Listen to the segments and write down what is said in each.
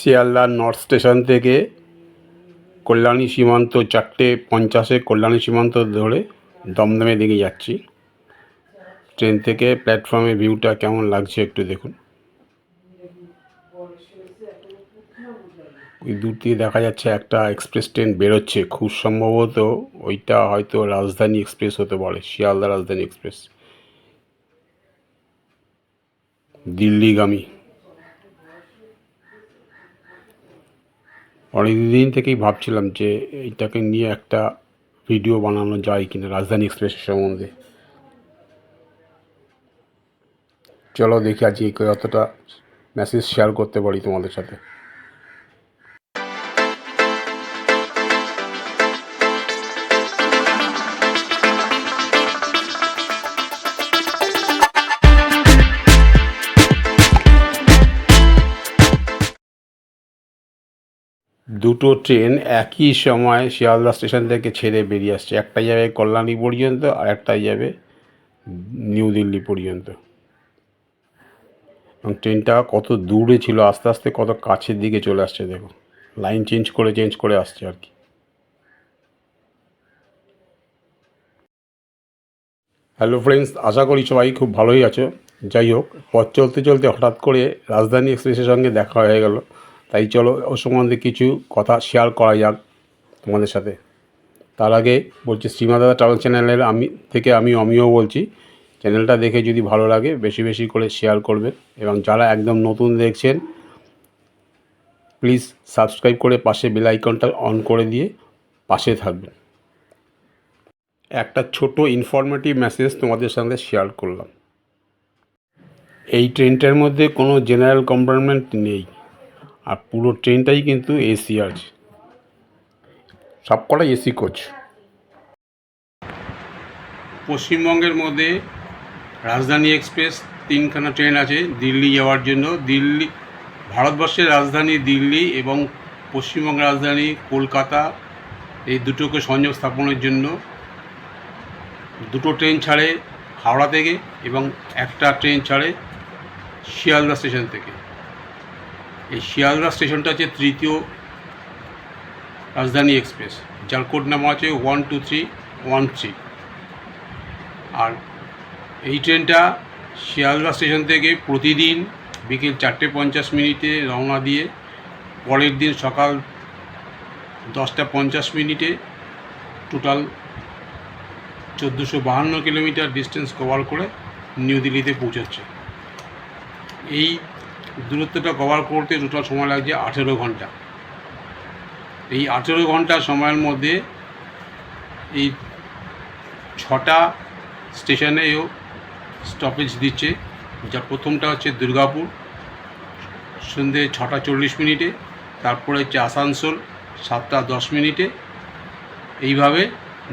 Sealdah north station থেকে কল্যাণী সীমান্ত 4:50 কল্যাণী সীমান্ত ধরে দমদমের দিকে যাচ্ছি। ট্রেন থেকে প্ল্যাটফর্মে ভিউটা কেমন লাগছে একটু দেখুন। ওই দূর থেকে দেখা যাচ্ছে একটা এক্সপ্রেস ট্রেন বেরোচ্ছে, খুব সম্ভবত ওইটা হয়তো রাজধানী এক্সপ্রেস হতে পারে, শিয়ালদা রাজধানী এক্সপ্রেস, দিল্লিগামী। অনেক দিন থেকেই ভাবছিলাম যে এইটাকে নিয়ে একটা ভিডিও বানানো যায় কিনা, রাজধানী এক্সপ্রেসের সম্বন্ধে। চলো দেখি আজকে কতটা মেসেজ শেয়ার করতে পারি তোমাদের সাথে। দুটো ট্রেন একই সময় শিয়ালদা স্টেশন থেকে ছেড়ে বেরিয়ে আসছে। একটা যাবে কল্যাণী পর্যন্ত আর একটা যাবে নিউ দিল্লি পর্যন্ত। এবং ট্রেনটা কত দূরে ছিল, আস্তে আস্তে কত কাছের দিকে চলে আসছে দেখো, লাইন চেঞ্জ করে আসছে আর কি। হ্যালো ফ্রেন্ডস, আশা করি সবাই খুব ভালোই আছো। যাই হোক, পথ চলতে চলতে হঠাৎ করে রাজধানী এক্সপ্রেসের সঙ্গে দেখা হয়ে গেল, তাই চলো ওর সম্বন্ধে কিছু কথা শেয়ার করা যাক তোমাদের সাথে। তার আগে বলছি, শ্রীমাদাদা ট্রাভেল চ্যানেলের আমি অমিও বলছি, চ্যানেলটা দেখে যদি ভালো লাগে বেশি বেশি করে শেয়ার করবেন, এবং যারা একদম নতুন দেখছেন প্লিজ সাবস্ক্রাইব করে পাশে বেল আইকনটা অন করে দিয়ে পাশে থাকবেন। একটা ছোট ইনফরমেটিভ মেসেজ তোমাদের সঙ্গে শেয়ার করলাম। এই ট্রেনটার মধ্যে কোনো জেনারেল কম্পার্টমেন্ট নেই, আর পুরো ট্রেনটাই কিন্তু এসি আছে, সবকটাই এসি কোচ। পশ্চিমবঙ্গের মধ্যে রাজধানী এক্সপ্রেস 3খানা ট্রেন আছে দিল্লি যাওয়ার জন্য। ভারতবর্ষের রাজধানী দিল্লি এবং পশ্চিমবঙ্গের রাজধানী কলকাতা, এই দুটোকে সংযোগ স্থাপনের জন্য দুটো ট্রেন ছাড়ে হাওড়া থেকে এবং একটা ট্রেন ছাড়ে শিয়ালদা স্টেশন থেকে। এই শিয়ালদা স্টেশনটা হচ্ছে তৃতীয় রাজধানী এক্সপ্রেস, যার কোড নাম্বার আছে 12313। আর এই ট্রেনটা শিয়ালদা স্টেশন থেকে প্রতিদিন বিকেল 4:50 রওনা দিয়ে পরের দিন সকাল 10:50 টোটাল 1452 কিলোমিটার ডিস্টেন্স কভার করে নিউ দিল্লিতে পৌঁছাচ্ছে। এই দূরত্বটা কভার করতে টোটাল সময় লাগছে 18 ঘন্টা। এই 18 ঘন্টা সময়ের মধ্যে এই 6টা স্টেশনেও স্টপেজ দিচ্ছে। যার প্রথমটা হচ্ছে দুর্গাপুর সন্ধ্যে 6:40, তারপরে হচ্ছে আসানসোল 7:10, এইভাবে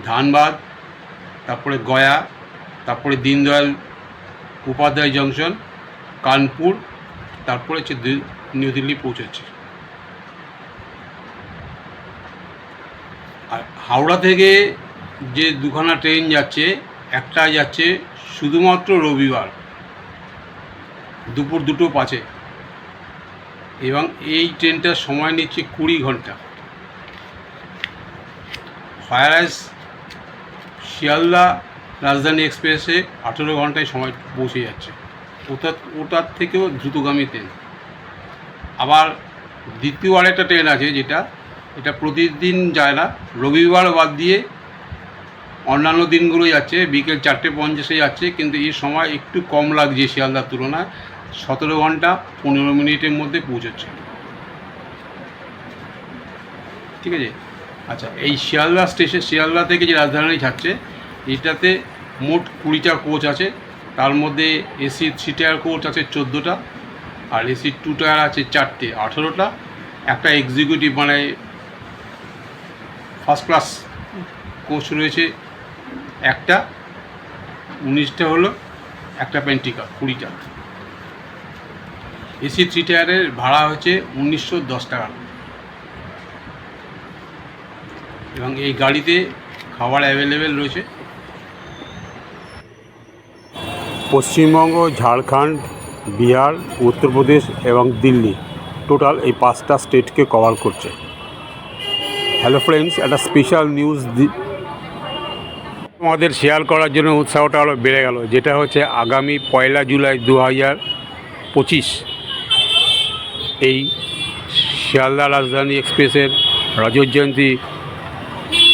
ধানবাদ, তারপরে গয়া, তারপরে দীনদয়াল উপাধ্যায় জংশন, কানপুর, তারপরে হচ্ছে নিউ দিল্লি পৌঁছাচ্ছে। আর হাওড়া থেকে যে দুখানা ট্রেন যাচ্ছে, একটা যাচ্ছে শুধুমাত্র রবিবার দুপুর 2:05, এবং এই ট্রেনটার সময় নিচ্ছে 20 ঘন্টা। ফায়ারাইজ শিয়ালদা রাজধানী এক্সপ্রেসে 18 ঘন্টায় সময় পৌঁছে যাচ্ছে, ওটার থেকেও দ্রুতগামী ট্রেন। আবার দ্বিতীয় আরেকটা ট্রেন আছে এটা প্রতিদিন যায় না, রবিবার বাদ দিয়ে অন্যান্য দিনগুলো যাচ্ছে, বিকেল 4:50 যাচ্ছে, কিন্তু এই সময় একটু কম লাগছে শিয়ালদার তুলনায়, 17 ঘন্টা 15 মিনিটের মধ্যে পৌঁছচ্ছে। ঠিক আছে, আচ্ছা, এই শিয়ালদা থেকে যে রাজধানী ছাড়ছে, এটাতে মোট 20টা কোচ আছে। তার মধ্যে এসি 3 টায়ার কোচ আছে 14টা, আর এসি 2 টায়ার আছে 4টে, 18টা। একটা এক্সিকিউটিভ মানে ফার্স্ট ক্লাস কোচ রয়েছে একটা, 19টা হলো একটা পেন্টিকা 20টা। এসি 3 টায়ারের ভাড়া হচ্ছে 1910 টাকা, এবং এই গাড়িতে খাবার অ্যাভেলেবেল রয়েছে। পশ্চিমবঙ্গ, ঝাড়খণ্ড, বিহার, উত্তরপ্রদেশ এবং দিল্লি টোটাল এই 5টা স্টেটকে কভার করছে। হ্যালো ফ্রেন্ডস, একটা স্পেশাল নিউজ আমাদের শেয়ার করার জন্য উৎসাহটা আরও বেড়ে গেল, যেটা হচ্ছে আগামী 1 জুলাই 2025 এই শিয়ালদা রাজধানী এক্সপ্রেসের রজত জয়ন্তী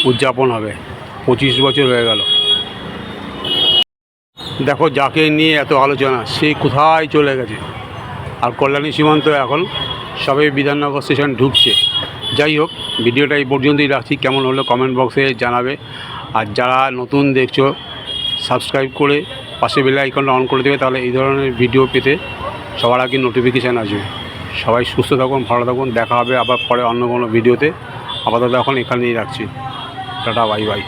উদযাপন হবে। 25 বছর হয়ে গেল। দেখো, যাকে নিয়ে এত আলোচনা সে কোথায় চলে গেছে, আর কল্যাণী সীমান্ত এখন সবে বিধাননগর স্টেশন ঢুকছে। যাই হোক, ভিডিওটা এই পর্যন্তই রাখছি। কেমন হলো কমেন্ট বক্সে জানাবে। আর যারা নতুন দেখছো সাবস্ক্রাইব করে পাশে বেল আইকনটা অন করে দেবে, তাহলে এই ধরনের ভিডিও পেতে সবার আগে নোটিফিকেশান আসবে। সবাই সুস্থ থাকুন, ভালো থাকুন। দেখা হবে আবার পরে অন্য কোনো ভিডিওতে। আপাতত এখন এখানেই রাখছি। Tata, bye bye.